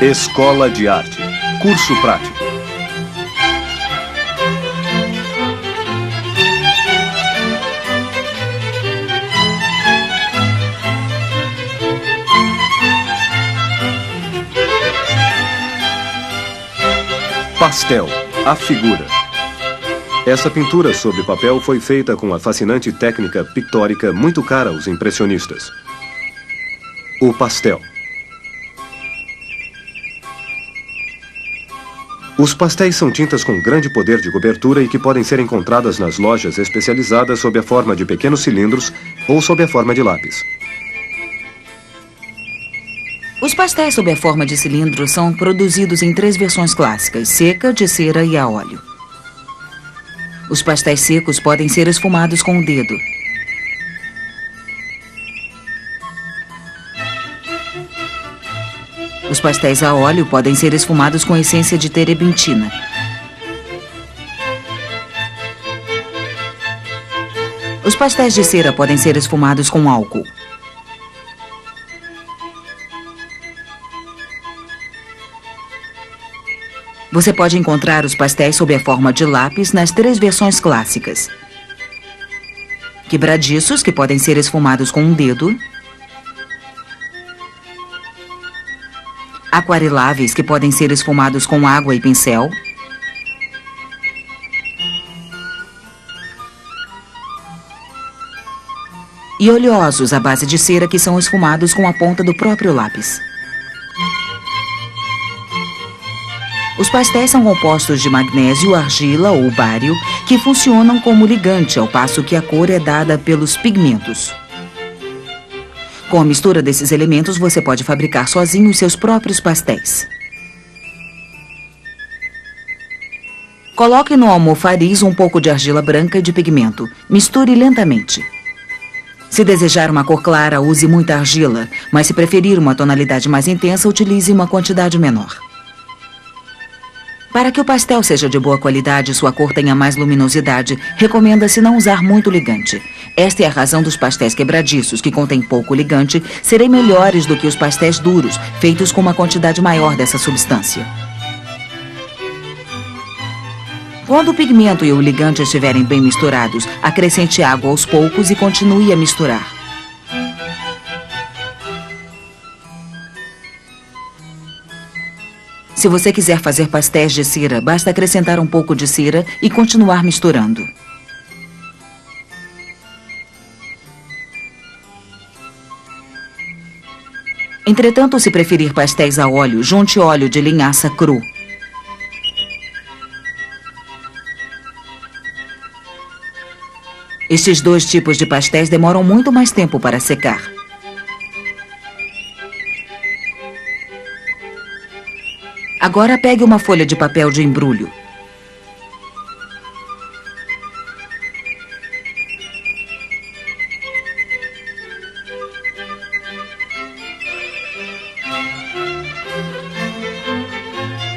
Escola de Arte. Curso prático. Pastel, a figura. Essa pintura sobre papel foi feita com a fascinante técnica pictórica muito cara aos impressionistas. O pastel. Os pastéis são tintas com grande poder de cobertura e que podem ser encontradas nas lojas especializadas sob a forma de pequenos cilindros ou sob a forma de lápis. Os pastéis sob a forma de cilindro são produzidos em 3 versões clássicas: seca, de cera e a óleo. Os pastéis secos podem ser esfumados com o dedo. Os pastéis a óleo podem ser esfumados com essência de terebintina. Os pastéis de cera podem ser esfumados com álcool. Você pode encontrar os pastéis sob a forma de lápis nas 3 versões clássicas: quebradiços, que podem ser esfumados com um dedo; aquareláveis, que podem ser esfumados com água e pincel; e oleosos à base de cera, que são esfumados com a ponta do próprio lápis. Os pastéis são compostos de magnésio, argila ou bário, que funcionam como ligante, ao passo que a cor é dada pelos pigmentos. Com a mistura desses elementos, você pode fabricar sozinho os seus próprios pastéis. Coloque no almofariz um pouco de argila branca e de pigmento. Misture lentamente. Se desejar uma cor clara, use muita argila, mas se preferir uma tonalidade mais intensa, utilize uma quantidade menor. Para que o pastel seja de boa qualidade e sua cor tenha mais luminosidade, recomenda-se não usar muito ligante. Esta é a razão dos pastéis quebradiços, que contêm pouco ligante, serem melhores do que os pastéis duros, feitos com uma quantidade maior dessa substância. Quando o pigmento e o ligante estiverem bem misturados, acrescente água aos poucos e continue a misturar. Se você quiser fazer pastéis de cera, basta acrescentar um pouco de cera e continuar misturando. Entretanto, se preferir pastéis a óleo, junte óleo de linhaça cru. Estes 2 tipos de pastéis demoram muito mais tempo para secar. Agora pegue uma folha de papel de embrulho.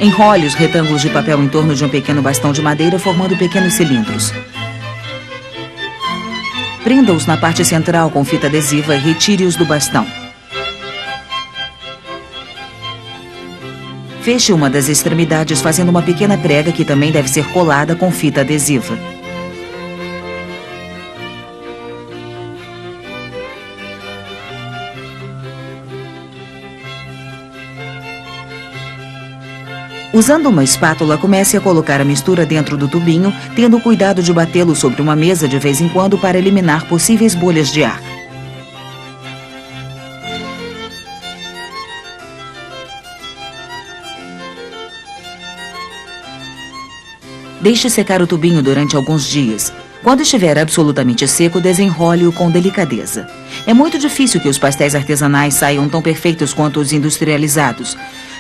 Enrole os retângulos de papel em torno de um pequeno bastão de madeira, formando pequenos cilindros. Prenda-os na parte central com fita adesiva e retire-os do bastão. Feche uma das extremidades fazendo uma pequena prega que também deve ser colada com fita adesiva. Usando uma espátula, comece a colocar a mistura dentro do tubinho, tendo cuidado de batê-lo sobre uma mesa de vez em quando para eliminar possíveis bolhas de ar. Deixe secar o tubinho durante alguns dias. Quando estiver absolutamente seco, desenrole-o com delicadeza. É muito difícil que os pastéis artesanais saiam tão perfeitos quanto os industrializados.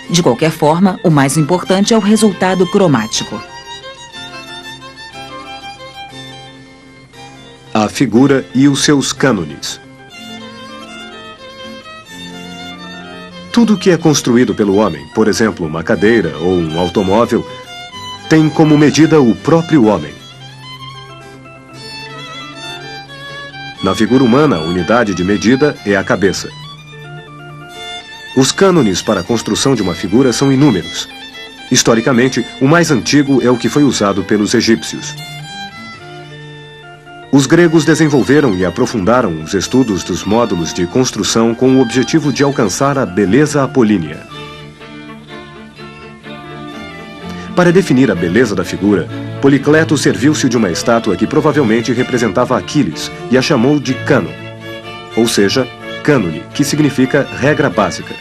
De qualquer forma, o mais importante é o resultado cromático. A figura e os seus cânones. Tudo que é construído pelo homem, por exemplo, uma cadeira ou um automóvel, tem como medida o próprio homem. Na figura humana, a unidade de medida é a cabeça. Os cânones para a construção de uma figura são inúmeros. Historicamente, o mais antigo é o que foi usado pelos egípcios. Os gregos desenvolveram e aprofundaram os estudos dos módulos de construção com o objetivo de alcançar a beleza apolínea. Para definir a beleza da figura, Policleto serviu-se de uma estátua que provavelmente representava Aquiles e a chamou de cânon, ou seja, cânone, que significa regra básica.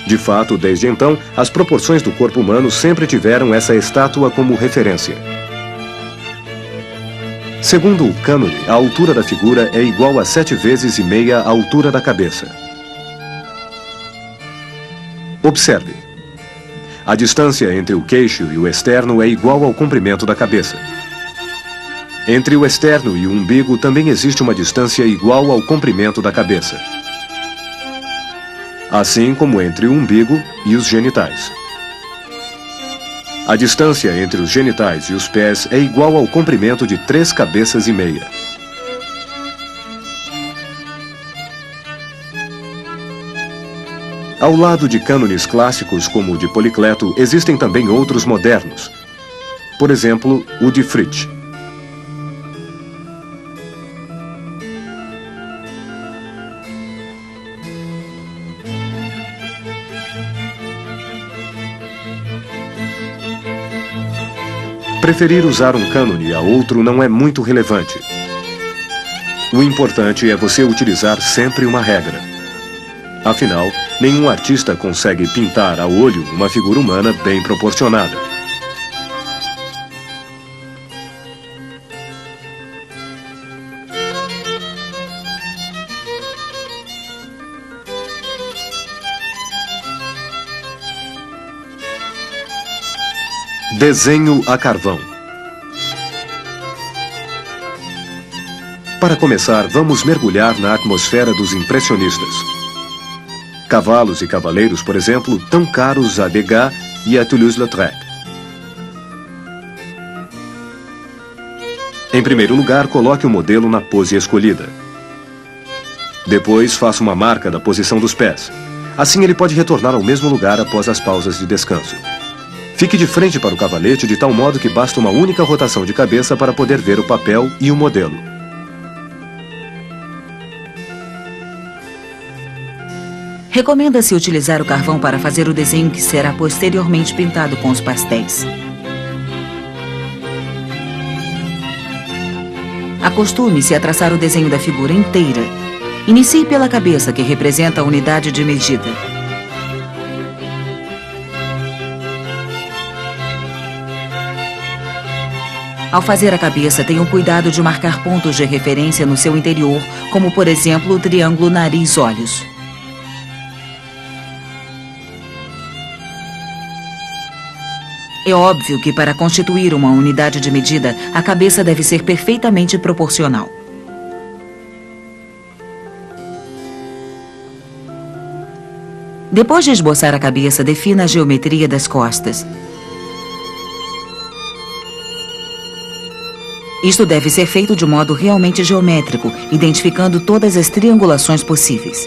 De fato, desde então, as proporções do corpo humano sempre tiveram essa estátua como referência. Segundo o cânone, a altura da figura é igual a 7 vezes e meia a altura da cabeça. Observe. A distância entre o queixo e o externo é igual ao comprimento da cabeça. Entre o externo e o umbigo também existe uma distância igual ao comprimento da cabeça. Assim como entre o umbigo e os genitais. A distância entre os genitais e os pés é igual ao comprimento de 3 cabeças e meia. Ao lado de cânones clássicos como o de Policleto, existem também outros modernos. Por exemplo, o de Fritsch. Preferir usar um cânone a outro não é muito relevante. O importante é você utilizar sempre uma regra. Afinal, nenhum artista consegue pintar a olho uma figura humana bem proporcionada. Desenho a carvão. Para começar, vamos mergulhar na atmosfera dos impressionistas. Cavalos e cavaleiros, por exemplo, tão caros a Degas e a Toulouse-Lautrec. Em primeiro lugar, coloque o modelo na pose escolhida. Depois, faça uma marca da posição dos pés. Assim, ele pode retornar ao mesmo lugar após as pausas de descanso. Fique de frente para o cavalete de tal modo que basta uma única rotação de cabeça para poder ver o papel e o modelo. Recomenda-se utilizar o carvão para fazer o desenho que será posteriormente pintado com os pastéis. Acostume-se a traçar o desenho da figura inteira. Inicie pela cabeça, que representa a unidade de medida. Ao fazer a cabeça, tenha o cuidado de marcar pontos de referência no seu interior, como, por exemplo, o triângulo nariz-olhos. É óbvio que, para constituir uma unidade de medida, a cabeça deve ser perfeitamente proporcional. Depois de esboçar a cabeça, defina a geometria das costas. Isto deve ser feito de modo realmente geométrico, identificando todas as triangulações possíveis.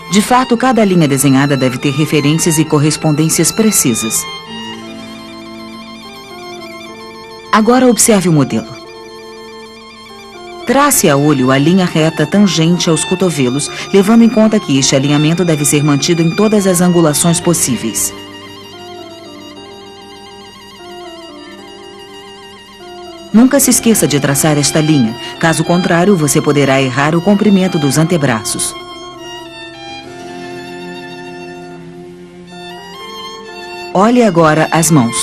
De fato, cada linha desenhada deve ter referências e correspondências precisas. Agora observe o modelo. Trace a olho a linha reta tangente aos cotovelos, levando em conta que este alinhamento deve ser mantido em todas as angulações possíveis. Nunca se esqueça de traçar esta linha, caso contrário, você poderá errar o comprimento dos antebraços. Olhe agora as mãos.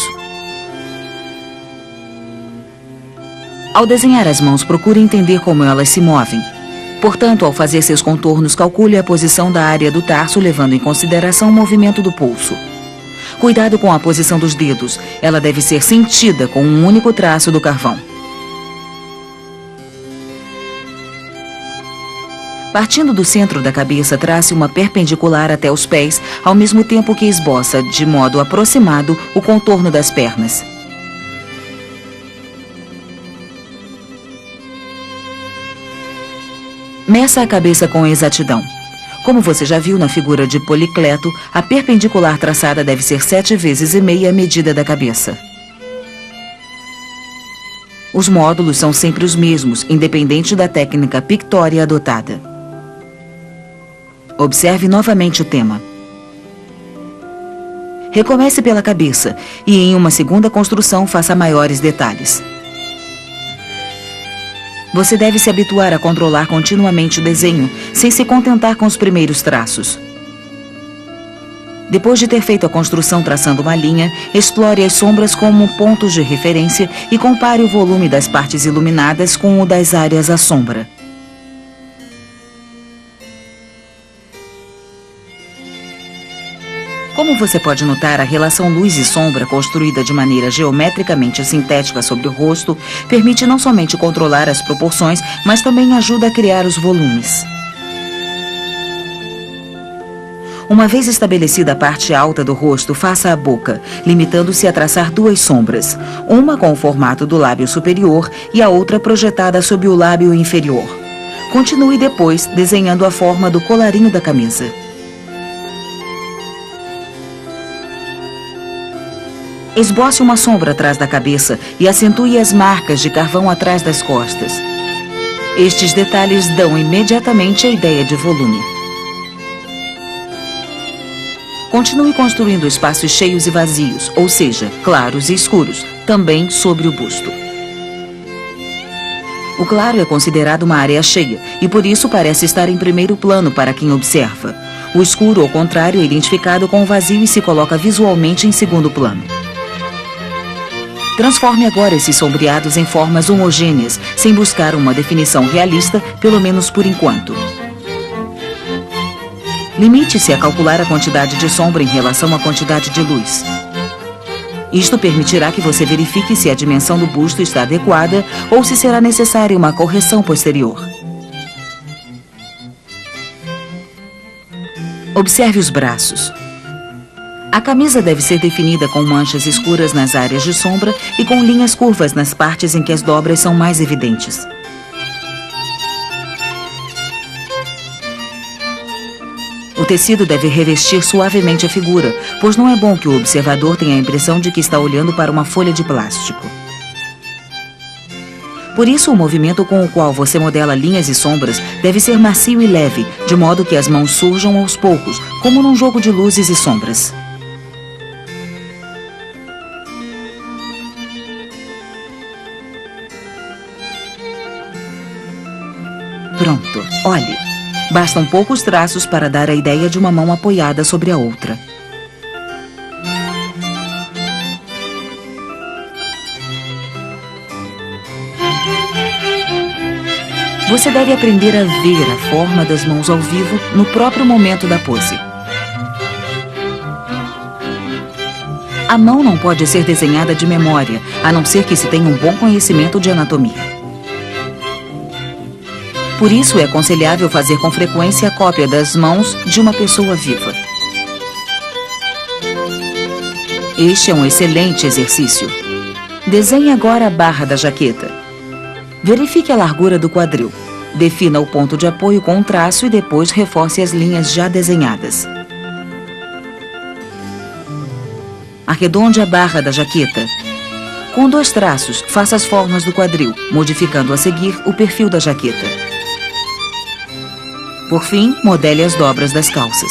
Ao desenhar as mãos, procure entender como elas se movem. Portanto, ao fazer seus contornos, calcule a posição da área do tarso, levando em consideração o movimento do pulso. Cuidado com a posição dos dedos. Ela deve ser sentida com um único traço do carvão. Partindo do centro da cabeça, trace uma perpendicular até os pés, ao mesmo tempo que esboça, de modo aproximado, o contorno das pernas. Meça a cabeça com exatidão. Como você já viu na figura de Policleto, a perpendicular traçada deve ser 7 vezes e meia a medida da cabeça. Os módulos são sempre os mesmos, independente da técnica pictória adotada. Observe novamente o tema. Recomece pela cabeça e, em uma segunda construção, faça maiores detalhes. Você deve se habituar a controlar continuamente o desenho, sem se contentar com os primeiros traços. Depois de ter feito a construção traçando uma linha, explore as sombras como pontos de referência e compare o volume das partes iluminadas com o das áreas à sombra. Como você pode notar, a relação luz e sombra, construída de maneira geometricamente sintética sobre o rosto, permite não somente controlar as proporções, mas também ajuda a criar os volumes. Uma vez estabelecida a parte alta do rosto, faça a boca, limitando-se a traçar 2 sombras, uma com o formato do lábio superior e a outra projetada sob o lábio inferior. Continue depois desenhando a forma do colarinho da camisa. Esboce uma sombra atrás da cabeça e acentue as marcas de carvão atrás das costas. Estes detalhes dão imediatamente a ideia de volume. Continue construindo espaços cheios e vazios, ou seja, claros e escuros, também sobre o busto. O claro é considerado uma área cheia e por isso parece estar em primeiro plano para quem observa. O escuro, ao contrário, é identificado com o vazio e se coloca visualmente em segundo plano. Transforme agora esses sombreados em formas homogêneas, sem buscar uma definição realista, pelo menos por enquanto. Limite-se a calcular a quantidade de sombra em relação à quantidade de luz. Isto permitirá que você verifique se a dimensão do busto está adequada ou se será necessária uma correção posterior. Observe os braços. A camisa deve ser definida com manchas escuras nas áreas de sombra e com linhas curvas nas partes em que as dobras são mais evidentes. O tecido deve revestir suavemente a figura, pois não é bom que o observador tenha a impressão de que está olhando para uma folha de plástico. Por isso, o movimento com o qual você modela linhas e sombras deve ser macio e leve, de modo que as mãos surjam aos poucos, como num jogo de luzes e sombras. Pronto, olhe. Bastam poucos traços para dar a ideia de uma mão apoiada sobre a outra. Você deve aprender a ver a forma das mãos ao vivo no próprio momento da pose. A mão não pode ser desenhada de memória, a não ser que se tenha um bom conhecimento de anatomia. Por isso, é aconselhável fazer com frequência a cópia das mãos de uma pessoa viva. Este é um excelente exercício. Desenhe agora a barra da jaqueta. Verifique a largura do quadril. Defina o ponto de apoio com um traço e depois reforce as linhas já desenhadas. Arredonde a barra da jaqueta. Com 2 traços, faça as formas do quadril, modificando a seguir o perfil da jaqueta. Por fim, modele as dobras das calças.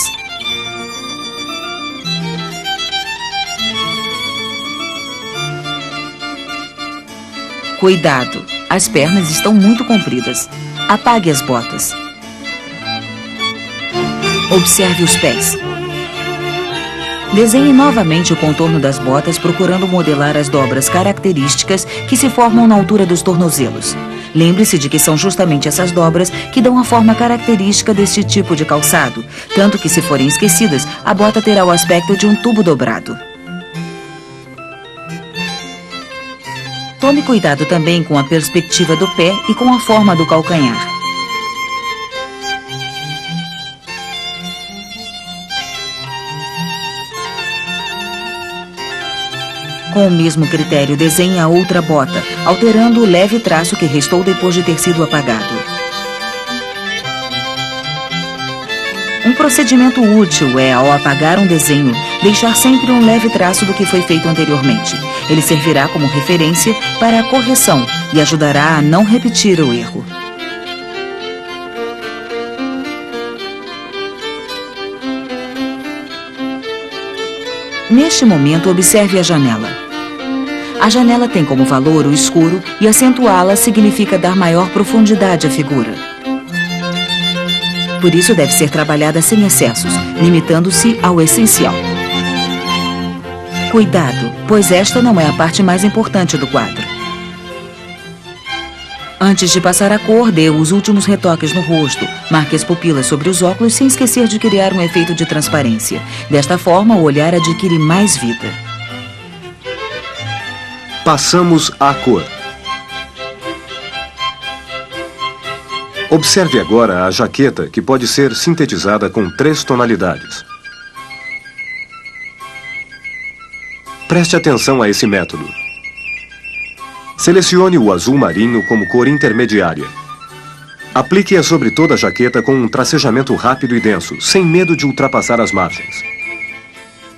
Cuidado! As pernas estão muito compridas. Apague as botas. Observe os pés. Desenhe novamente o contorno das botas, procurando modelar as dobras características que se formam na altura dos tornozelos. Lembre-se de que são justamente essas dobras que dão a forma característica deste tipo de calçado, tanto que, se forem esquecidas, a bota terá o aspecto de um tubo dobrado. Tome cuidado também com a perspectiva do pé e com a forma do calcanhar. Com o mesmo critério, desenhe a outra bota, alterando o leve traço que restou depois de ter sido apagado. procedimento útil é, ao apagar um desenho, deixar sempre um leve traço do que foi feito anteriormente. Ele servirá como referência para a correção e ajudará a não repetir o erro. Neste momento, observe a janela. A janela tem como valor o escuro e acentuá-la significa dar maior profundidade à figura. Por isso deve ser trabalhada sem excessos, limitando-se ao essencial. Cuidado, pois esta não é a parte mais importante do quadro. Antes de passar a cor, dê os últimos retoques no rosto. Marque as pupilas sobre os óculos sem esquecer de criar um efeito de transparência. Desta forma, o olhar adquire mais vida. Passamos à cor. Observe agora a jaqueta, que pode ser sintetizada com 3 tonalidades. Preste atenção a esse método. Selecione o azul marinho como cor intermediária. Aplique-a sobre toda a jaqueta com um tracejamento rápido e denso, sem medo de ultrapassar as margens.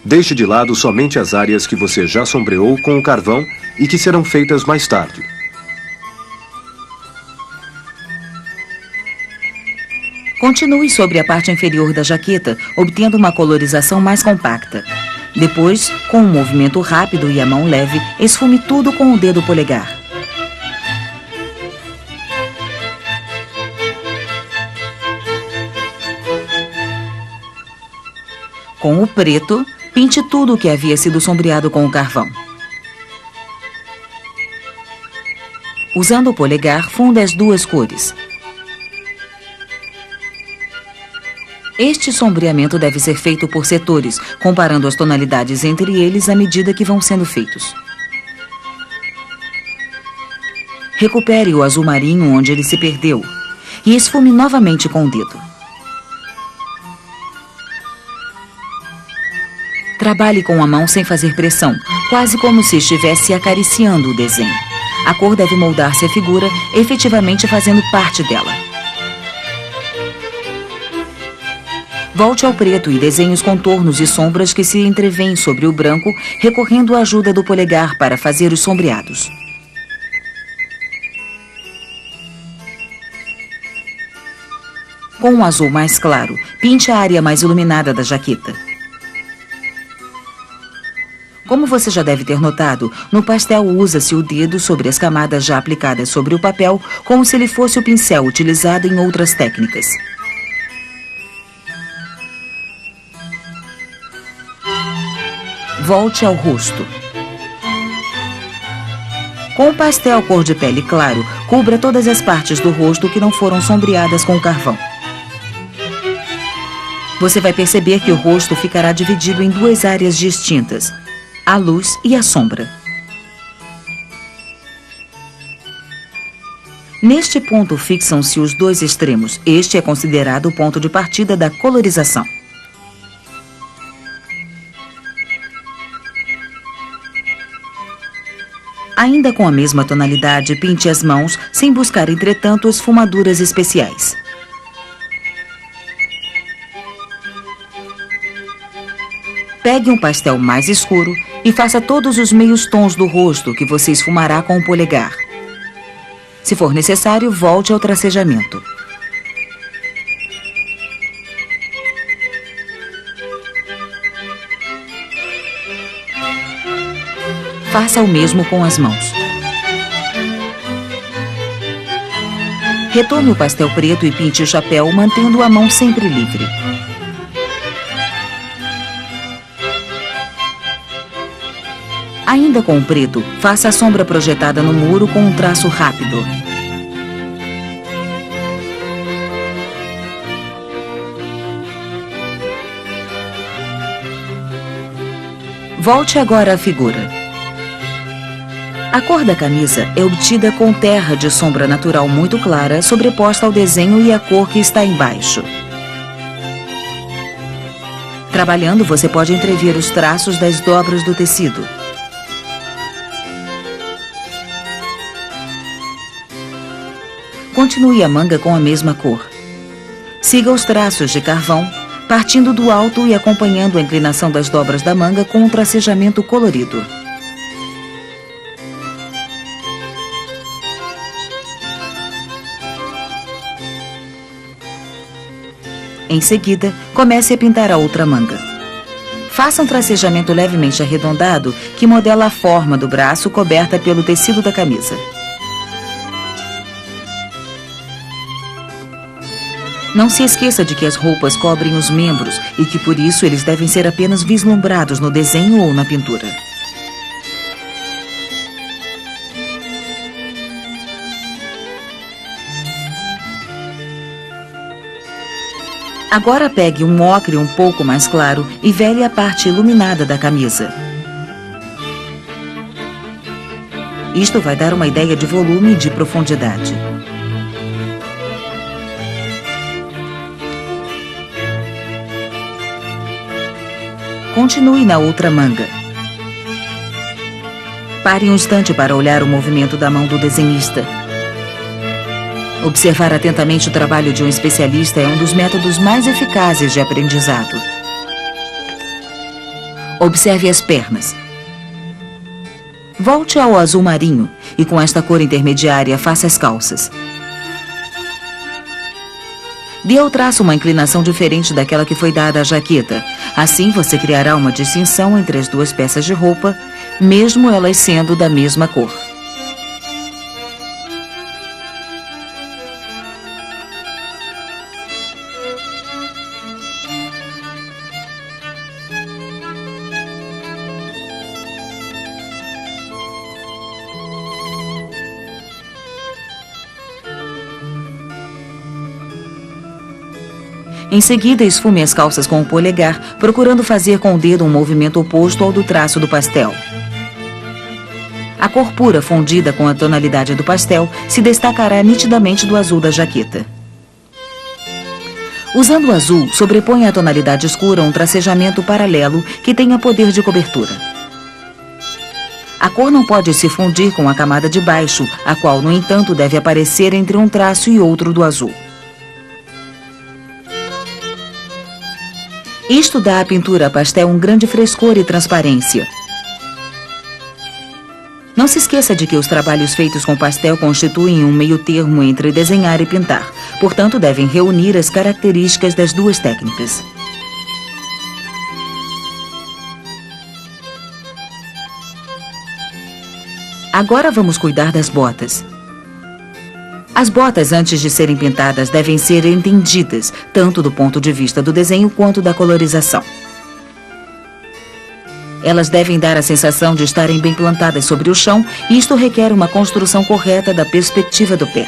Deixe de lado somente as áreas que você já sombreou com o carvão e que serão feitas mais tarde. Continue sobre a parte inferior da jaqueta, obtendo uma colorização mais compacta. Depois, com um movimento rápido e a mão leve, esfume tudo com o dedo polegar. Com o preto, pinte tudo o que havia sido sombreado com o carvão. Usando o polegar, funda as 2 cores. Este sombreamento deve ser feito por setores, comparando as tonalidades entre eles à medida que vão sendo feitos. Recupere o azul marinho onde ele se perdeu e esfume novamente com o dedo. Trabalhe com a mão sem fazer pressão, quase como se estivesse acariciando o desenho. A cor deve moldar-se à figura, efetivamente fazendo parte dela. Volte ao preto e desenhe os contornos e sombras que se entrevêem sobre o branco, recorrendo à ajuda do polegar para fazer os sombreados. Com um azul mais claro, pinte a área mais iluminada da jaqueta. Como você já deve ter notado, no pastel usa-se o dedo sobre as camadas já aplicadas sobre o papel, como se ele fosse o pincel utilizado em outras técnicas. Volte ao rosto. Com o pastel cor de pele claro, cubra todas as partes do rosto que não foram sombreadas com o carvão. Você vai perceber que o rosto ficará dividido em 2 áreas distintas, a luz e a sombra. Neste ponto fixam-se os 2 extremos. Este é considerado o ponto de partida da colorização. Ainda com a mesma tonalidade, pinte as mãos, sem buscar, entretanto, esfumaduras especiais. Pegue um pastel mais escuro e faça todos os meios tons do rosto que você esfumará com o polegar. Se for necessário, volte ao tracejamento. Faça o mesmo com as mãos. Retome o pastel preto e pinte o chapéu, mantendo a mão sempre livre. Ainda com o preto, faça a sombra projetada no muro com um traço rápido. Volte agora à figura. A cor da camisa é obtida com terra de sombra natural muito clara, sobreposta ao desenho e à cor que está embaixo. Trabalhando, você pode entrever os traços das dobras do tecido. Continue a manga com a mesma cor. Siga os traços de carvão, partindo do alto e acompanhando a inclinação das dobras da manga com um tracejamento colorido. Em seguida, comece a pintar a outra manga. Faça um tracejamento levemente arredondado que modela a forma do braço coberta pelo tecido da camisa. Não se esqueça de que as roupas cobrem os membros e que por isso eles devem ser apenas vislumbrados no desenho ou na pintura. Agora pegue um ocre um pouco mais claro e vele a parte iluminada da camisa. Isto vai dar uma ideia de volume e de profundidade. Continue na outra manga. Pare um instante para olhar o movimento da mão do desenhista. Observar atentamente o trabalho de um especialista é um dos métodos mais eficazes de aprendizado. Observe as pernas. Volte ao azul marinho e com esta cor intermediária faça as calças. Dê ao traço uma inclinação diferente daquela que foi dada à jaqueta. Assim você criará uma distinção entre as duas peças de roupa, mesmo elas sendo da mesma cor. Em seguida, esfume as calças com o polegar, procurando fazer com o dedo um movimento oposto ao do traço do pastel. A cor pura fundida com a tonalidade do pastel se destacará nitidamente do azul da jaqueta. Usando o azul, sobreponha à tonalidade escura um tracejamento paralelo que tenha poder de cobertura. A cor não pode se fundir com a camada de baixo, a qual, no entanto, deve aparecer entre um traço e outro do azul. Isto dá à pintura a pastel um grande frescor e transparência. Não se esqueça de que os trabalhos feitos com pastel constituem um meio-termo entre desenhar e pintar. Portanto, devem reunir as características das duas técnicas. Agora vamos cuidar das botas. As botas, antes de serem pintadas, devem ser entendidas, tanto do ponto de vista do desenho quanto da colorização. Elas devem dar a sensação de estarem bem plantadas sobre o chão, e isto requer uma construção correta da perspectiva do pé.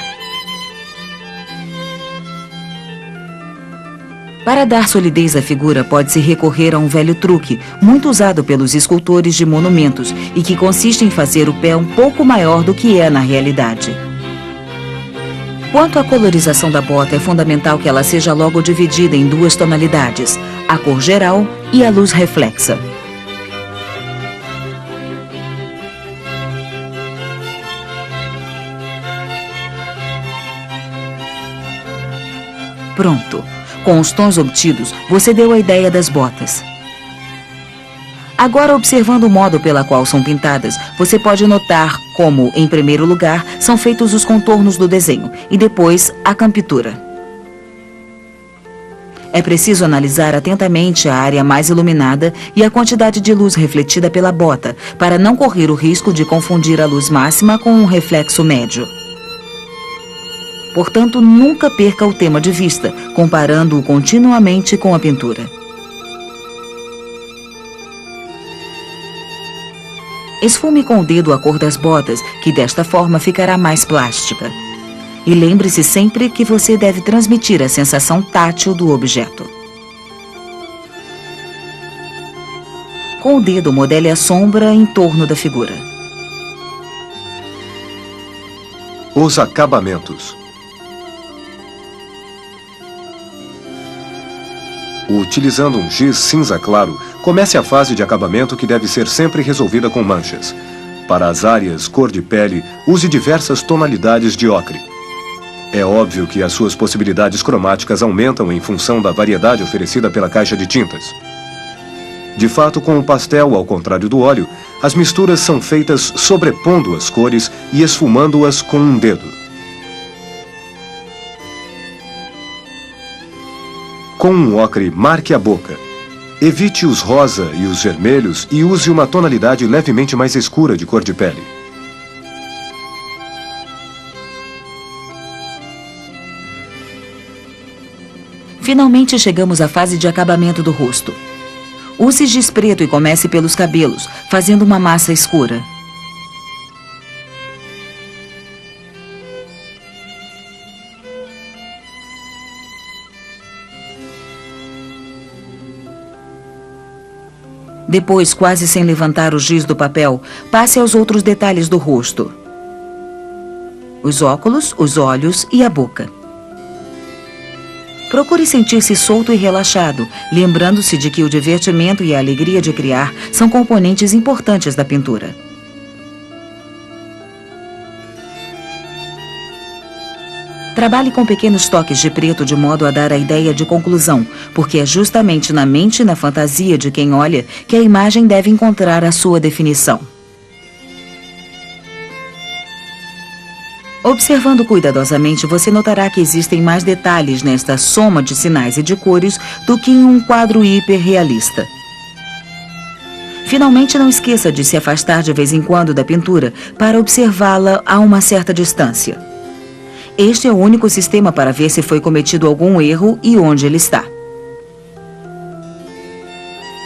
Para dar solidez à figura, pode-se recorrer a um velho truque, muito usado pelos escultores de monumentos, e que consiste em fazer o pé um pouco maior do que é na realidade. Quanto à colorização da bota, é fundamental que ela seja logo dividida em duas tonalidades, a cor geral e a luz reflexa. Pronto! Com os tons obtidos, você deu a ideia das botas. Agora, observando o modo pela qual são pintadas, você pode notar como, em primeiro lugar, são feitos os contornos do desenho e depois a campitura. É preciso analisar atentamente a área mais iluminada e a quantidade de luz refletida pela bota, para não correr o risco de confundir a luz máxima com um reflexo médio. Portanto, nunca perca o tema de vista, comparando-o continuamente com a pintura. Esfume com o dedo a cor das botas, que desta forma ficará mais plástica. E lembre-se sempre que você deve transmitir a sensação tátil do objeto. Com o dedo, modele a sombra em torno da figura. Os acabamentos. Utilizando um giz cinza claro, comece a fase de acabamento que deve ser sempre resolvida com manchas. Para as áreas cor de pele, use diversas tonalidades de ocre. É óbvio que as suas possibilidades cromáticas aumentam em função da variedade oferecida pela caixa de tintas. De fato, com o pastel, ao contrário do óleo, as misturas são feitas sobrepondo as cores e esfumando-as com um dedo. Com um ocre, marque a boca. Evite os rosa e os vermelhos e use uma tonalidade levemente mais escura de cor de pele. Finalmente chegamos à fase de acabamento do rosto. Use giz preto e comece pelos cabelos, fazendo uma massa escura. Depois, quase sem levantar o giz do papel, passe aos outros detalhes do rosto: os óculos, os olhos e a boca. Procure sentir-se solto e relaxado, lembrando-se de que o divertimento e a alegria de criar são componentes importantes da pintura. Trabalhe com pequenos toques de preto de modo a dar a ideia de conclusão, porque é justamente na mente e na fantasia de quem olha que a imagem deve encontrar a sua definição. Observando cuidadosamente, você notará que existem mais detalhes nesta soma de sinais e de cores do que em um quadro hiperrealista. Finalmente, não esqueça de se afastar de vez em quando da pintura para observá-la a uma certa distância. Este é o único sistema para ver se foi cometido algum erro e onde ele está.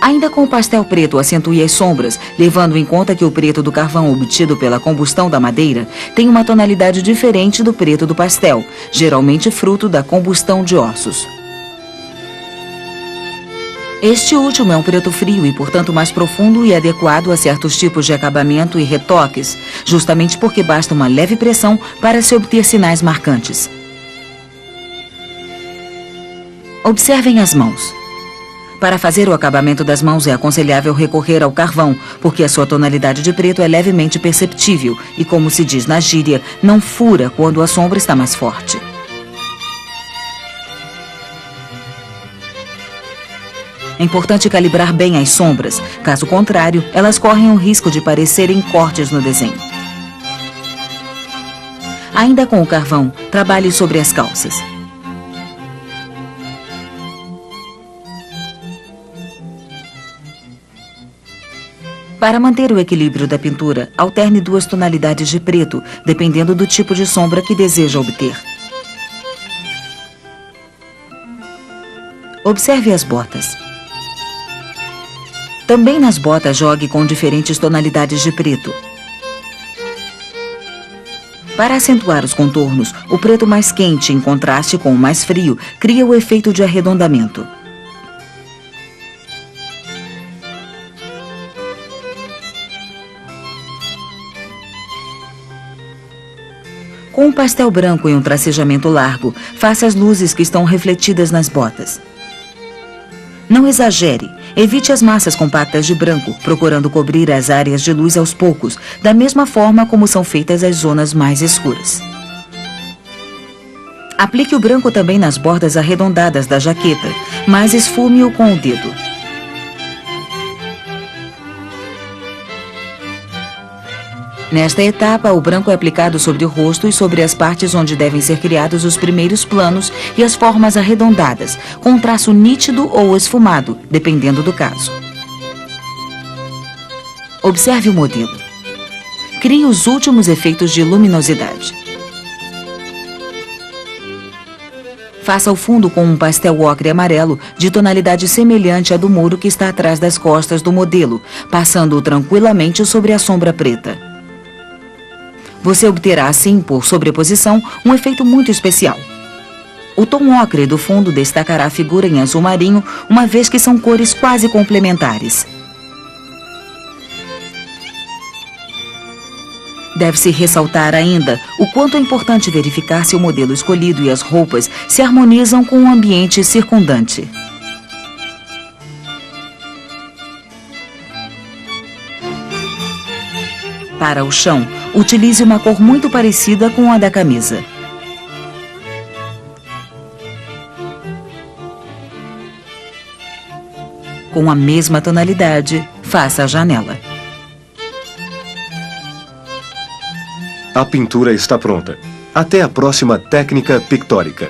Ainda com o pastel preto, acentue as sombras, levando em conta que o preto do carvão obtido pela combustão da madeira tem uma tonalidade diferente do preto do pastel, geralmente fruto da combustão de ossos. Este último é um preto frio e, portanto, mais profundo e adequado a certos tipos de acabamento e retoques, justamente porque basta uma leve pressão para se obter sinais marcantes. Observem as mãos. Para fazer o acabamento das mãos é aconselhável recorrer ao carvão, porque a sua tonalidade de preto é levemente perceptível e, como se diz na gíria, não fura quando a sombra está mais forte. É importante calibrar bem as sombras, caso contrário, elas correm o risco de parecerem cortes no desenho. Ainda com o carvão, trabalhe sobre as calças. Para manter o equilíbrio da pintura, alterne duas tonalidades de preto, dependendo do tipo de sombra que deseja obter. Observe as botas. Também nas botas, jogue com diferentes tonalidades de preto. Para acentuar os contornos, o preto mais quente, em contraste com o mais frio, cria o efeito de arredondamento. Com um pastel branco e um tracejamento largo, faça as luzes que estão refletidas nas botas. Não exagere. Evite as massas compactas de branco, procurando cobrir as áreas de luz aos poucos, da mesma forma como são feitas as zonas mais escuras. Aplique o branco também nas bordas arredondadas da jaqueta, mas esfume-o com o dedo. Nesta etapa, o branco é aplicado sobre o rosto e sobre as partes onde devem ser criados os primeiros planos e as formas arredondadas, com um traço nítido ou esfumado, dependendo do caso. Observe o modelo. Crie os últimos efeitos de luminosidade. Faça o fundo com um pastel ocre amarelo de tonalidade semelhante à do muro que está atrás das costas do modelo, passando-o tranquilamente sobre a sombra preta. Você obterá, assim, por sobreposição, um efeito muito especial. O tom ocre do fundo destacará a figura em azul marinho, uma vez que são cores quase complementares. Deve-se ressaltar ainda o quanto é importante verificar se o modelo escolhido e as roupas se harmonizam com o ambiente circundante. Para o chão, utilize uma cor muito parecida com a da camisa. com a mesma tonalidade, faça a janela. A pintura está pronta. Até a próxima técnica pictórica.